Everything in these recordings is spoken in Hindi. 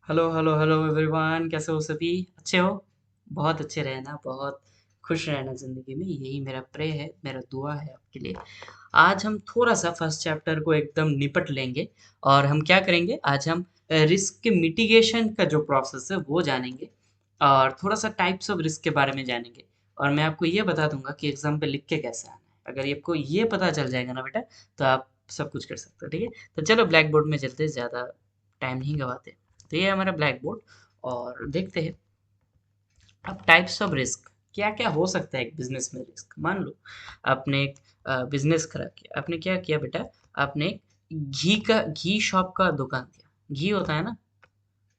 हेलो हेलो हेलो एवरीवन, कैसे हो सभी? अच्छे हो? बहुत अच्छे रहना, बहुत खुश रहना ज़िंदगी में, यही मेरा प्रे है, मेरा दुआ है आपके लिए। आज हम थोड़ा सा फर्स्ट चैप्टर को एकदम निपट लेंगे। और हम क्या करेंगे, आज हम रिस्क मिटिगेशन का जो प्रोसेस है वो जानेंगे। और थोड़ा सा टाइप्स ऑफ रिस्क के बारे में जानेंगे। और मैं आपको ये बता दूंगा कि एग्जाम पे लिख के कैसे आना है। अगर ये आपको ये पता चल जाएगा ना बेटा, तो आप सब कुछ कर सकते हो। ठीक है, तो चलो ब्लैक बोर्ड में चलते, ज़्यादा टाइम नहीं गवाते। तो ये है हमारा ब्लैक बोर्ड। और देखते हैं अब टाइप्स ऑफ रिस्क क्या क्या हो सकता है। एक बिजनेस में रिस्क, मान लो आपने एक बिजनेस करा किया, आपने क्या किया बेटा, आपने घी शॉप का दुकान दिया। घी होता है ना,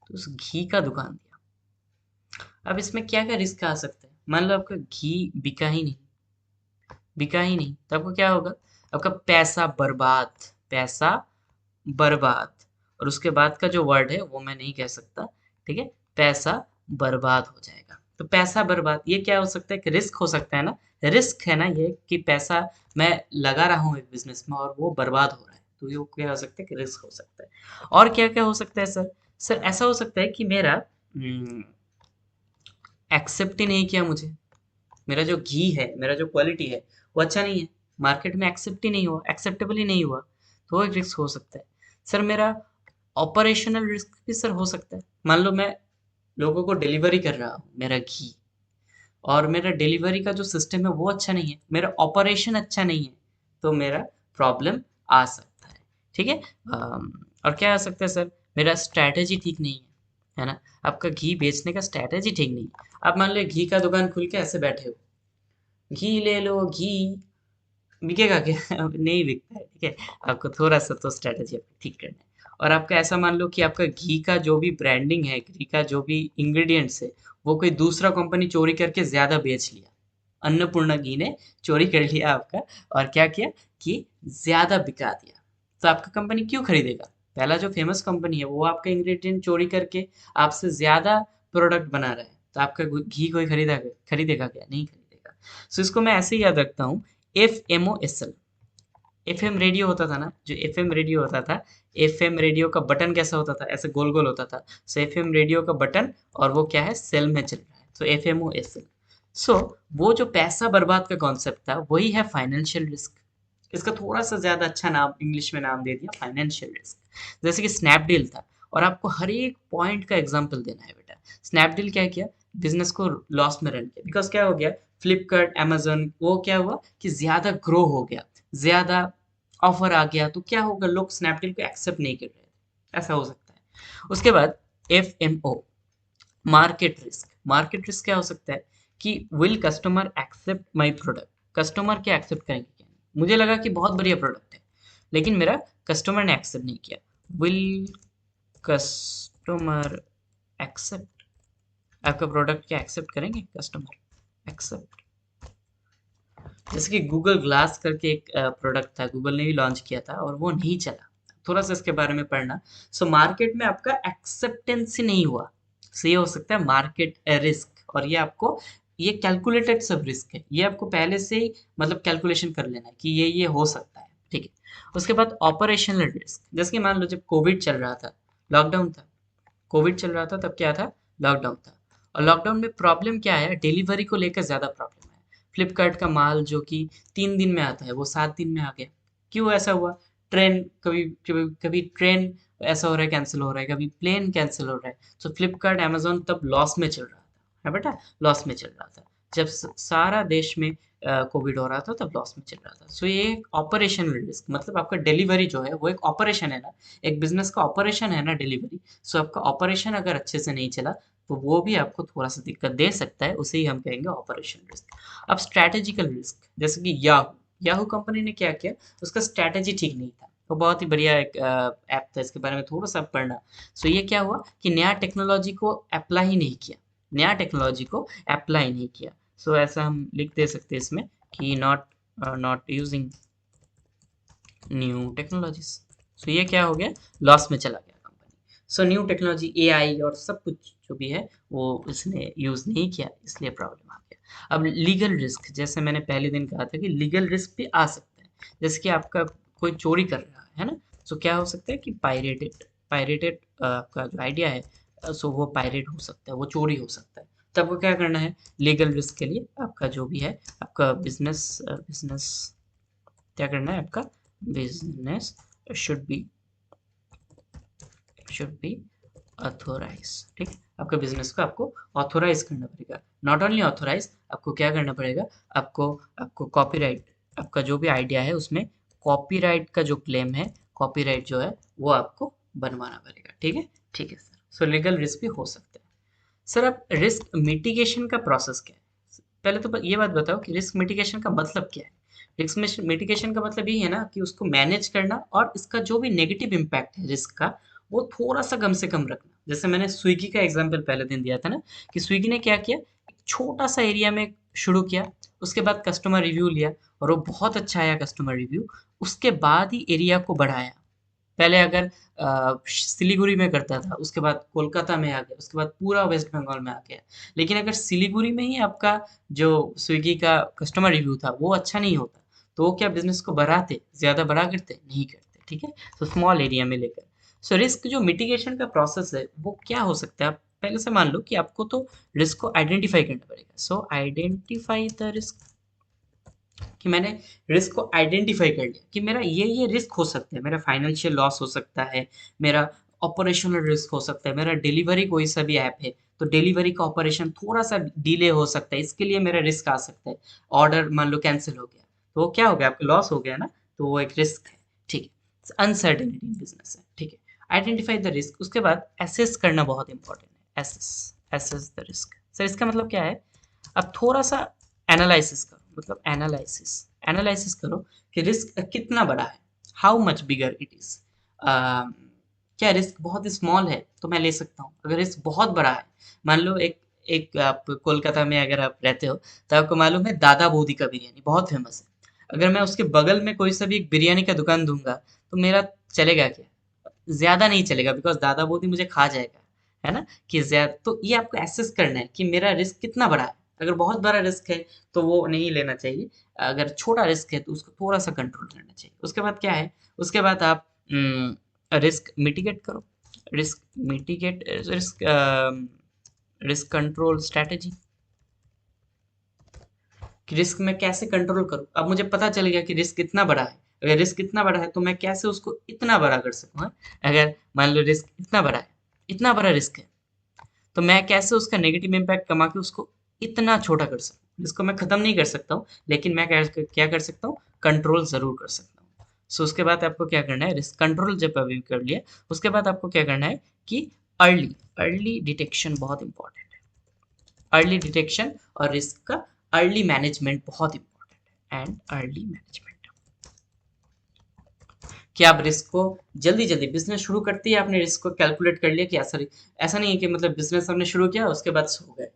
तो उस घी का दुकान दिया। अब इसमें क्या क्या रिस्क आ सकता है? मान लो आपका घी बिका ही नहीं, बिका ही नहीं, तो आपको क्या होगा? आपका पैसा बर्बाद, पैसा बर्बाद। और उसके बाद का जो वर्ड है वो मैं नहीं कह सकता। ठीक है, पैसा बर्बाद हो जाएगा। तो पैसा बर्बाद, ये क्या हो सकता है? कि रिस्क हो सकता है ना। रिस्क है ना ये, कि पैसा मैं लगा रहा हूँ एक बिजनेस में और वो बर्बाद हो रहा है, तो ये क्या हो सकता है? कि रिस्क हो सकता है। और क्या क्या हो सकता है सर? सर ऐसा हो सकता है कि मेरा एक्सेप्ट ही नहीं किया मुझे। मेरा जो घी है, मेरा जो क्वालिटी है, वो अच्छा नहीं है, मार्केट में एक्सेप्ट ही नहीं हुआ, एक्सेप्टेबल ही नहीं हुआ, तो वो एक रिस्क हो सकता है। सर मेरा ऑपरेशनल रिस्क भी सर हो सकता है। मान लो मैं लोगों को डिलीवरी कर रहा हूँ मेरा घी, और मेरा डिलीवरी का जो सिस्टम है वो अच्छा नहीं है, मेरा ऑपरेशन अच्छा नहीं है, तो मेरा प्रॉब्लम आ सकता है। ठीक है। और क्या आ सकता है सर? मेरा स्ट्रैटेजी ठीक नहीं है ना? आपका घी बेचने का स्ट्रैटेजी ठीक नहीं है। आप मान लो घी का दुकान खुल के ऐसे बैठे हो, घी ले लो घी, बिकेगा क्या? नहीं बिकता है। ठीक है, आपको थोड़ा सा तो स्ट्रेटेजी अपनी ठीक करना है। और आपका ऐसा मान लो कि आपका घी का जो भी ब्रांडिंग है, घी का जो भी इंग्रेडिएंट्स है, वो कोई दूसरा कंपनी चोरी करके ज्यादा बेच लिया। अन्नपूर्णा घी ने चोरी कर लिया आपका, और क्या किया कि ज्यादा बिका दिया। तो आपका कंपनी क्यों खरीदेगा? पहला जो फेमस कंपनी है वो आपका इंग्रेडिएंट चोरी करके आपसे ज्यादा प्रोडक्ट बना रहा है, तो आपका घी कोई खरीदेगा क्या? नहीं खरीदेगा। सो इसको मैं ऐसे ही याद रखता हूँ, FMOSL। एफएम रेडियो होता था ना, जो एफएम रेडियो होता था, एफएम रेडियो का बटन कैसा होता था? ऐसे गोल गोल होता था। सो एफएम रेडियो का बटन, और वो क्या है? सेल में चल रहा है, तो FMOSL। सो वो जो पैसा बर्बाद का कॉन्सेप्ट था, वही है फाइनेंशियल रिस्क। इसका थोड़ा सा ज्यादा अच्छा नाम इंग्लिश में नाम दे दिया, फाइनेंशियल रिस्क। जैसे कि स्नैपडील था, और आपको हर एक पॉइंट का एग्जांपल देना है बेटा। स्नैपडील क्या किया? बिजनेस को लॉस में रन किया, बिकॉज क्या हो गया? फ्लिपकार्ट, amazon, वो क्या हुआ कि ज्यादा ग्रो हो गया, ज्यादा ऑफर आ गया, तो क्या होगा? लोग स्नैपडील को एक्सेप्ट नहीं कर रहे थे। ऐसा हो सकता है। उसके बाद FMO, market risk. Market risk क्या हो सकता है? कि will customer accept my product? Customer क्या एक्सेप्ट करेंगे क्या नहीं? मुझे लगा कि बहुत बढ़िया प्रोडक्ट है, लेकिन मेरा कस्टमर ने एक्सेप्ट नहीं किया। Will customer accept? आपका प्रोडक्ट क्या एक्सेप्ट करेंगे कस्टमर? एक्सेप्ट। जैसे कि गूगल ग्लास करके एक प्रोडक्ट था, गूगल ने भी लॉन्च किया था और वो नहीं चला। थोड़ा सा इसके बारे में पढ़ना। सो मार्केट में आपका एक्सेप्टेंस ही नहीं हुआ। सो ये हो सकता है मार्केट रिस्क। और ये आपको, ये कैलकुलेटेड सब रिस्क है, ये आपको पहले से ही मतलब कैलकुलेशन कर लेना है कि ये हो सकता है। ठीक है। उसके बाद ऑपरेशनल रिस्क, जैसे कि मान लो जब कोविड चल रहा था, लॉकडाउन था, कोविड चल रहा था तब क्या था? लॉकडाउन था। और लॉकडाउन में प्रॉब्लम क्या है? डिलीवरी को लेकर ज़्यादा प्रॉब्लम है। फ्लिपकार्ट का माल जो कि 3 दिन में आता है, वो 7 दिन में आ गया। क्यों ऐसा हुआ? ट्रेन, कभी कभी कभी ट्रेन ऐसा हो रहा है कैंसिल हो रहा है, कभी प्लेन कैंसिल हो रहा है। तो फ्लिपकार्ट, अमेजोन तब लॉस में चल रहा था, है बेटा, लॉस में चल रहा था। जब सारा देश में कोविड हो रहा था, तब लॉस में चल रहा था। सो ये एक ऑपरेशनल रिस्क, मतलब आपका डिलीवरी जो है वो एक ऑपरेशन है ना, एक बिजनेस का ऑपरेशन है ना डिलीवरी। सो आपका ऑपरेशन अगर अच्छे से नहीं चला, तो वो भी आपको थोड़ा सा दिक्कत दे सकता है, उसे ही हम कहेंगे ऑपरेशन रिस्क। अब स्ट्रैटेजिकल रिस्क, जैसे कि याहू, याहू कंपनी ने क्या किया? उसका स्ट्रैटेजी ठीक नहीं था। वो बहुत ही बढ़िया एक ऐप था, इसके बारे में थोड़ा सा पढ़ना। सो ये क्या हुआ कि नया टेक्नोलॉजी को अप्लाई ही नहीं किया, नया टेक्नोलॉजी को अप्लाई नहीं किया। सो ऐसा हम लिख दे सकते हैं इसमें कि नॉट यूजिंग न्यू टेक्नोलॉजीज। सो ये क्या हो गया? लॉस में चला गया company. So new technology, AI और सब कुछ जो भी है वो इसने यूज नहीं किया, इसलिए प्रॉब्लम आ गया। अब लीगल रिस्क, जैसे मैंने पहले दिन कहा था कि लीगल रिस्क भी आ सकता है। जैसे कि आपका कोई चोरी कर रहा है ना, तो क्या हो सकता है कि पायरेटेड, पायरेटेड आपका जो आइडिया है, सो वो पायरेट हो सकता है, वो चोरी हो सकता है। तो आपको क्या करना है, लीगल रिस्क के लिए आपका जो भी है, आपका बिजनेस क्या करना है, आपका बिजनेस शुड बी ऑथोराइज। ठीक है, आपका बिजनेस को आपको ऑथोराइज करना पड़ेगा। नॉट ओनली ऑथोराइज, आपको क्या करना पड़ेगा, आपको आपको कॉपीराइट, आपका जो भी आइडिया है उसमें कॉपीराइट का जो क्लेम है, कॉपीराइट जो है वो आपको बनवाना पड़ेगा। ठीक है, ठीक है सर। सो लीगल रिस्क भी हो सकता है। सर आप रिस्क मिटिगेशन का प्रोसेस क्या है, पहले तो ये बात बताओ कि रिस्क मिटिगेशन का मतलब क्या है। रिस्क मिटिगेशन का मतलब यही है ना कि उसको मैनेज करना और इसका जो भी नेगेटिव इम्पैक्ट है रिस्क का, वो थोड़ा सा कम से कम रखना। जैसे मैंने स्विगी का एग्जांपल पहले दिन दिया था ना, कि स्विगी ने क्या किया, एक छोटा सा एरिया में शुरू किया, उसके बाद कस्टमर रिव्यू लिया और वो बहुत अच्छा आया कस्टमर रिव्यू, उसके बाद ही एरिया को बढ़ाया। पहले अगर सिलीगुड़ी में करता था, उसके बाद कोलकाता में आ गया, उसके बाद पूरा वेस्ट बंगाल में आ गया। लेकिन अगर सिलीगुड़ी में ही आपका जो स्विगी का कस्टमर रिव्यू था वो अच्छा नहीं होता, तो वो क्या बिजनेस को बढ़ाते, ज्यादा बड़ा करते नहीं करते। ठीक है, तो स्मॉल एरिया में लेकर। सो रिस्क जो मिटिगेशन का प्रोसेस है वो क्या हो सकता है, आप पहले से मान लो कि आपको तो रिस्क को आइडेंटिफाई करना पड़ेगा। सो आइडेंटिफाई द रिस्क, कि मैंने रिस्क को आइडेंटिफाई कर लिया कि मेरा ये रिस्क हो सकता है, मेरा फाइनेंशियल लॉस हो सकता है, मेरा ऑपरेशनल रिस्क हो सकता है, मेरा डिलीवरी कोई सा भी ऐप है तो डिलीवरी का ऑपरेशन थोड़ा सा डिले हो सकता है, इसके लिए मेरा रिस्क आ सकता है। ऑर्डर मान लो कैंसिल हो गया तो वो क्या हो गया, आपका लॉस हो गया ना, तो वो एक रिस्क है। ठीक है, अनसर्टेनिटी इन बिजनेस है। ठीक है, आइडेंटिफाई द रिस्क, उसके बाद एसेस करना बहुत इंपॉर्टेंट है। Assess, assess the risk. Sir इसका मतलब क्या है, अब थोड़ा सा एनालिसिस करो, मतलब एनालिसिस एनालिसिस करो कि रिस्क कितना बड़ा है, how much bigger it is. क्या रिस्क बहुत स्मॉल है तो मैं ले सकता हूँ, अगर रिस्क बहुत बड़ा है, मान लो एक एक आप कोलकाता में अगर आप रहते हो तो आपको मालूम है दादा बोदी का बिरयानी बहुत फेमस है, अगर मैं उसके बगल में कोई सा भी एक बिरयानी का दुकान दूंगा तो मेरा चलेगा क्या, ज़्यादा नहीं चलेगा, बिकॉज़ दादा बोदी मुझे खा जाएगा, है ना? कि ज़्यादा, तो ये आपको एसेस करना है कि मेरा रिस्क कितना बड़ा है। अगर बहुत बड़ा रिस्क है तो वो नहीं लेना चाहिए, अगर छोटा रिस्क है तो उसको थोड़ा-सा कंट्रोल करना चाहिए। उसके बाद क्या है, उसके बाद आप रिस्क मिटिगेट करो। Risk mitigate risk control strategy, कि रिस्क मैं कैसे कंट्रोल करूँ? अब मुझे पता चल गया कि रिस्क इतना बड़ा है। अगर रिस्क इतना बड़ा है तो मैं कैसे उसको इतना बड़ा कर सकूँ, हाँ? अगर मान लो रिस्क इतना बड़ा है, इतना बड़ा रिस्क है, तो मैं कैसे उसका नेगेटिव इम्पैक्ट कमा के उसको इतना छोटा कर सकूँ? जिसको मैं खत्म नहीं कर सकता हूँ, लेकिन मैं क्या कर सकता हूँ? कंट्रोल ज़रूर कर सकता हूँ। सो उसके बाद आपको क्या करना है, रिस्क कंट्रोल जब अभी कर लिया, उसके बाद आपको क्या करना है कि अर्ली अर्ली डिटेक्शन बहुत इंपॉर्टेंट है। अर्ली डिटेक्शन और रिस्क का अर्ली मैनेजमेंट बहुत इंपॉर्टेंट है। एंड अर्ली मैनेजमेंट, कि आप रिस्क को जल्दी जल्दी, बिजनेस शुरू करते ही आपने रिस्क को कैलकुलेट कर लिया कि ऐसा नहीं है कि मतलब बिजनेस हमने शुरू किया उसके बाद सो गए,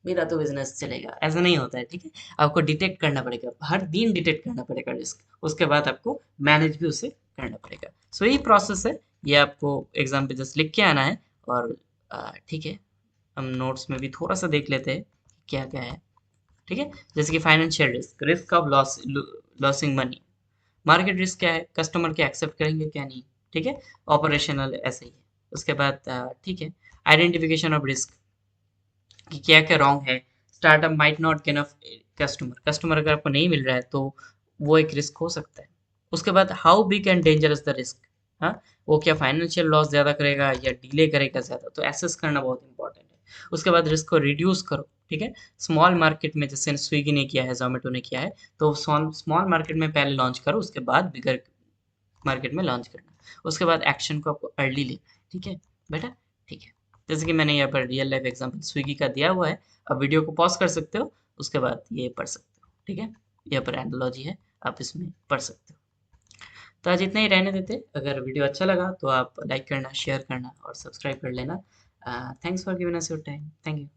मेरा तो बिजनेस चलेगा, ऐसा नहीं होता है। ठीक है, आपको डिटेक्ट करना पड़ेगा, हर दिन डिटेक्ट करना पड़ेगा रिस्क, उसके बाद आपको मैनेज भी उसे करना पड़ेगा। सो यही प्रोसेस है, ये आपको एग्जाम पे जस्ट लिख के आना है। और ठीक है, हम नोट्स में भी थोड़ा सा देख लेते हैं क्या क्या है। ठीक है, जैसे कि financial risk, risk of losing money. Market risk क्या है, कस्टमर क्या एक्सेप्ट करेंगे क्या नहीं। ठीक है, ऑपरेशनल ऐसे ही है। उसके बाद ठीक है, आइडेंटिफिकेशन ऑफ रिस्क, कि क्या क्या रॉन्ग है। Startup might not gain of customer, customer अगर आपको नहीं मिल रहा है तो वो एक रिस्क हो सकता है। उसके बाद how big and dangerous the risk, हाँ, वो क्या फाइनेंशियल लॉस ज़्यादा करेगा या डिले करेगा ज़्यादा, तो एसेस करना बहुत इंपॉर्टेंट है। उसके बाद रिस्क को रिड्यूस करो। ठीक है, स्मॉल मार्केट में जैसे स्विगी ने किया है, जोमेटो ने किया है, तो स्मॉल मार्केट में पहले लॉन्च करो, उसके बाद बिगर मार्केट में लॉन्च करना। उसके बाद एक्शन को आपको अर्ली लेना है। ठीक है बेटा, ठीक है। जैसे कि मैंने यहाँ पर रियल लाइफ एग्जांपल स्विगी का दिया हुआ है, अब वीडियो को पॉज कर सकते हो, उसके बाद ये पढ़ सकते हो। ठीक है, यहाँ पर एनालॉजी है, आप इसमें पढ़ सकते हो। तो आज इतना ही रहने देते, अगर वीडियो अच्छा लगा तो आप लाइक करना, शेयर करना और सब्सक्राइब कर लेना। Thanks for giving us your time, thank you.